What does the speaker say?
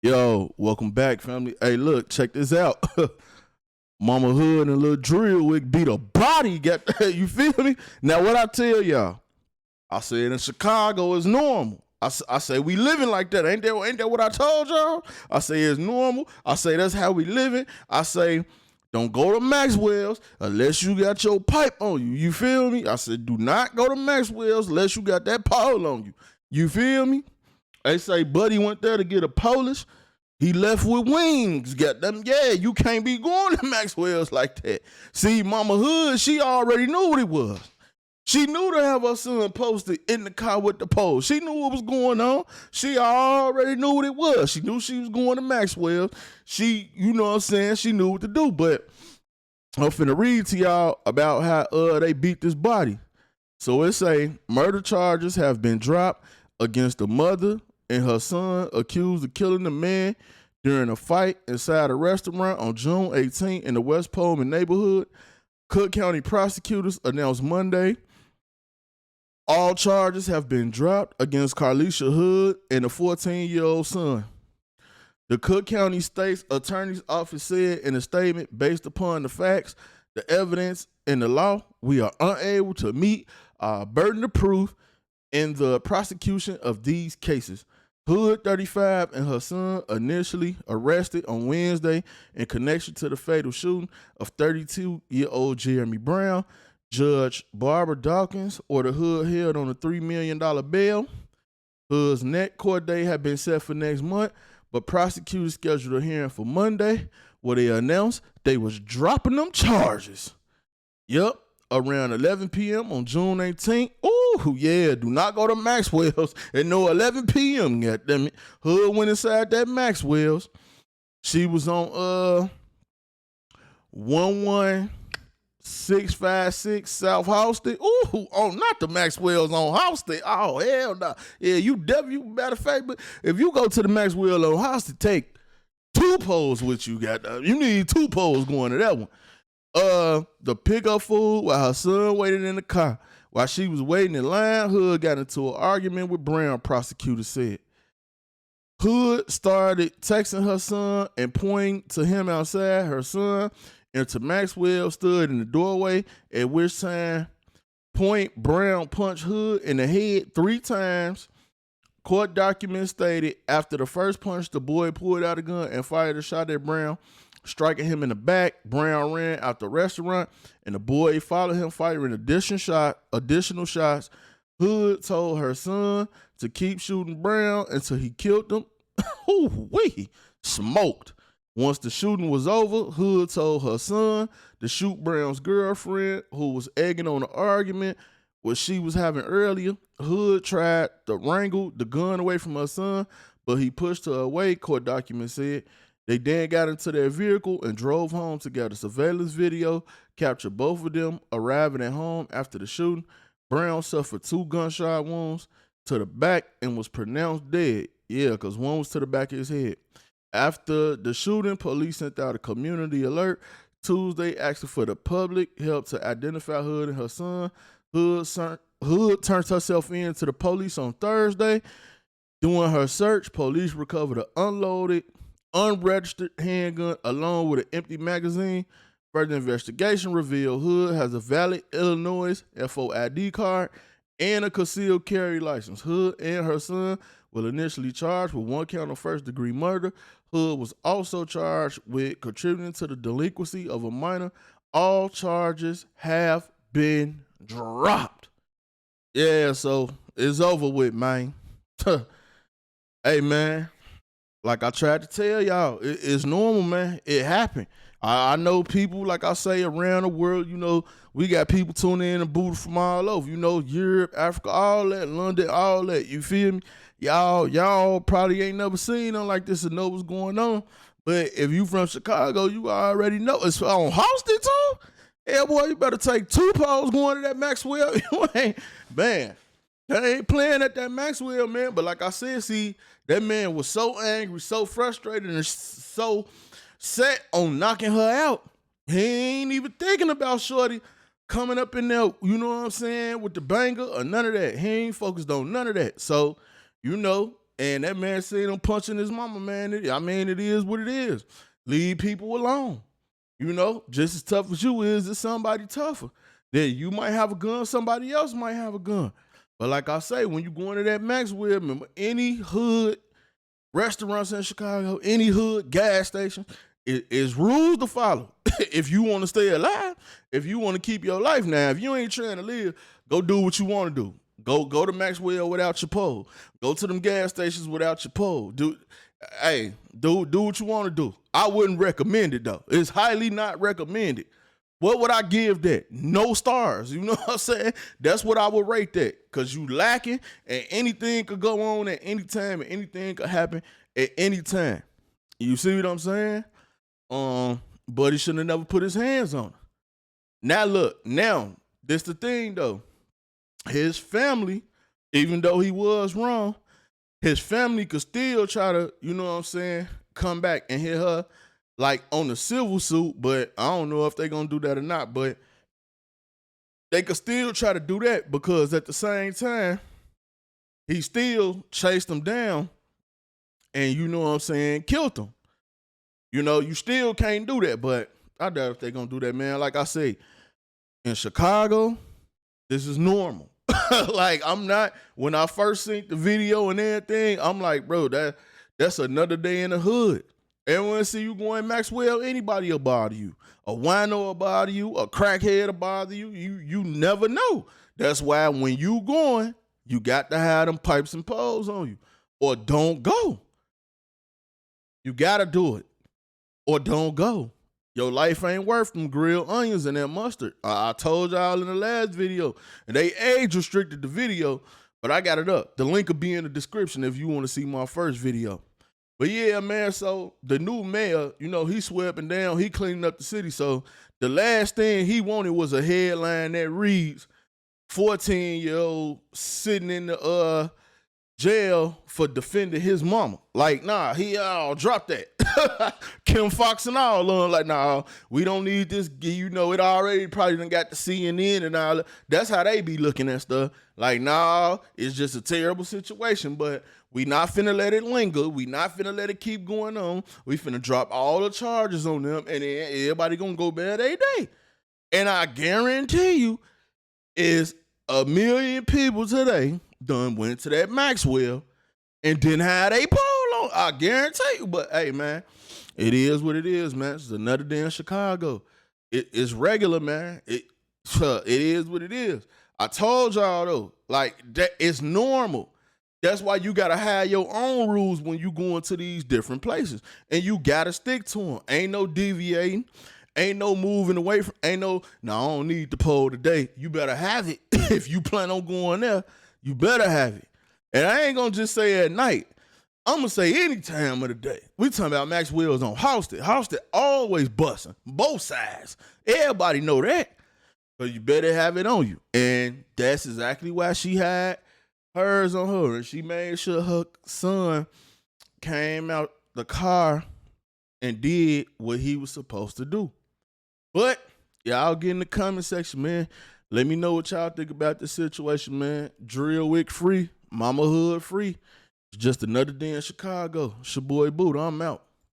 Yo, welcome back, family. Hey, look, check this out. Mama Hood and Lil Drill Wick beat a body. You feel me? Now, what I tell y'all, I said in Chicago is normal. I say we living like that. Ain't that what I told y'all? I say it's normal. I say that's how we living. I say don't go to Maxwell's unless you got your pipe on you. You feel me? I said do not go to Maxwell's unless you got that pole on you. You feel me? They say Buddy went there to get a Polish. He left with wings. Got them. Yeah, you can't be going to Maxwell's like that. See, Mama Hood, she already knew what it was. She knew to have her son posted in the car with the pole. She knew what was going on. She already knew what it was. She knew she was going to Maxwell's. She, you know what I'm saying, she knew what to do. But I'm finna read to y'all about how they beat this body. So it say murder charges have been dropped against the mother and her son accused of killing the man during a fight inside a restaurant on June 18 in the West Pullman neighborhood. Cook County prosecutors announced Monday all charges have been dropped against Carlisha Hood and a 14-year-old son. The Cook County State's Attorney's Office said in a statement, based upon the facts, the evidence, and the law, we are unable to meet our burden of proof in the prosecution of these cases. Hood, 35, and her son initially arrested on Wednesday in connection to the fatal shooting of 32-year-old Jeremy Brown. Judge Barbara Dawkins ordered Hood held on a $3 million bail. Hood's next court date had been set for next month, but prosecutors scheduled a hearing for Monday where they announced they was dropping them charges. Yep, around 11 p.m. on June 18th. Ooh, yeah, do not go to Maxwell's at no 11 p.m. Goddammit. Hood went inside that Maxwell's. She was on 11656 South Halsted. Ooh, not the Maxwell's on Halsted. Oh, hell no. Yeah, you matter of fact, but if you go to the Maxwell on Halsted, take two poles with you, goddamn. You need two poles going to that one. The pickup food while her son waited in the car. While she was waiting in line, Hood got into an argument with Brown, prosecutors said. Hood started texting her son and pointing to him outside. Her son into Maxwell stood in the doorway, at which time Brown punched Hood in the head 3 times. Court documents stated after the first punch, the boy pulled out a gun and fired a shot at Brown, striking him in the back. Brown ran out the restaurant, and the boy followed him, firing additional shots. Hood told her son to keep shooting Brown until he killed him. Ooh-wee, smoked. Once the shooting was over, Hood told her son to shoot Brown's girlfriend, who was egging on the argument what she was having earlier. Hood tried to wrangle the gun away from her son, but he pushed her away, court documents said. They then got into their vehicle and drove home together. Surveillance video captured both of them arriving at home after the shooting. Brown suffered 2 gunshot wounds to the back and was pronounced dead. Yeah, because one was to the back of his head. After the shooting, police sent out a community alert Tuesday asking for the public help to identify Hood and her son. Hood turned herself in to the police on Thursday. During her search, police recovered an unloaded, unregistered handgun along with an empty magazine. Further investigation revealed Hood has a valid Illinois FOID card and a concealed carry license. Hood and her son were initially charged with 1 count of first-degree murder. Hood was also charged with contributing to the delinquency of a minor. All charges have been dropped. Yeah, so it's over with, man. Hey, man. Like I tried to tell y'all, it's normal, man. It happened. I know people, like I say, around the world, you know, we got people tuning in and booted from all over, you know, Europe, Africa, all that, London, all that, you feel me? Y'all probably ain't never seen nothing like this and know what's going on. But if you from Chicago, you already know. It's on Halsted too? Yeah, boy, you better take 2 poles going to that Maxwell. You ain't, man, they ain't playing at that Maxwell, man. But like I said, see, that man was so angry, so frustrated, and so set on knocking her out. He ain't even thinking about shorty coming up in there, you know what I'm saying, with the banger or none of that. He ain't focused on none of that. So, you know, And that man seen him punching his mama, man. It is what it is. Leave people alone. You know, just as tough as you is somebody tougher. That you might have a gun, somebody else might have a gun. But like I say, when you go into that Maxwell, remember, any hood restaurants in Chicago, any hood gas station, it's rules to follow. If you want to stay alive, if you want to keep your life. Now, if you ain't trying to live, go do what you want to do. Go to Maxwell without your pole. Go to them gas stations without your pole. Do what you want to do. I wouldn't recommend it though. It's highly not recommended. What would I give that? No stars. You know what I'm saying? That's what I would rate that. Because you lacking and anything could go on at any time and anything could happen at any time. You see what I'm saying? But he shouldn't have never put his hands on her. Now look, this the thing though. His family, even though he was wrong, his family could still try to, you know what I'm saying, come back and hit her like on the civil suit, but I don't know if they're going to do that or not, but they could still try to do that because at the same time, he still chased them down and, you know what I'm saying, killed them. You know, you still can't do that, but I doubt if they're going to do that, man. Like I say, in Chicago, this is normal. Like, I'm not, when I first seen the video and everything, I'm like, bro, that's another day in the hood. Everyone see you going Maxwell, anybody will bother you. A wino will bother you, a crackhead will bother you. You never know. That's why when you going, you got to have them pipes and poles on you. Or don't go. You got to do it. Or don't go. Your life ain't worth them grilled onions and that mustard. I told y'all in the last video. And they age restricted the video, but I got it up. The link will be in the description if you want to see my first video. But yeah, man, so the new mayor, you know, he sweeping down, he cleaning up the city. So the last thing he wanted was a headline that reads, 14-year-old sitting in the jail for defending his mama. Like, nah, he dropped that. Kim Fox and all like, nah, we don't need this. You know, it already probably done got the CNN and all that. That's how they be looking at stuff. Like, nah, it's just a terrible situation, but we not finna let it linger. We not finna let it keep going on. We finna drop all the charges on them, and then everybody gonna go bad their day. And I guarantee you, is 1 million people today done went to that Maxwell and didn't have a pole on. I guarantee you. But hey, man, it is what it is, man. It's another day in Chicago. It's regular, man. It is what it is. I told y'all though, like that it's normal. That's why you gotta have your own rules when you go into these different places, and you gotta stick to them. Ain't no deviating, ain't no moving away from. Ain't no. No, I don't need the pole today. You better have it if you plan on going there. You better have it. And I ain't gonna just say at night. I'm gonna say any time of the day. We talking about Maxwell's on Halsted. Halsted always busting, both sides. Everybody know that. So you better have it on you. And that's exactly why she had hers on her. And she made sure her son came out the car and did what he was supposed to do. But y'all get in the comment section, man. Let me know what y'all think about this situation, man. Drill Wick free, Mama Hood free. It's just another day in Chicago. It's your boy Boot. I'm out.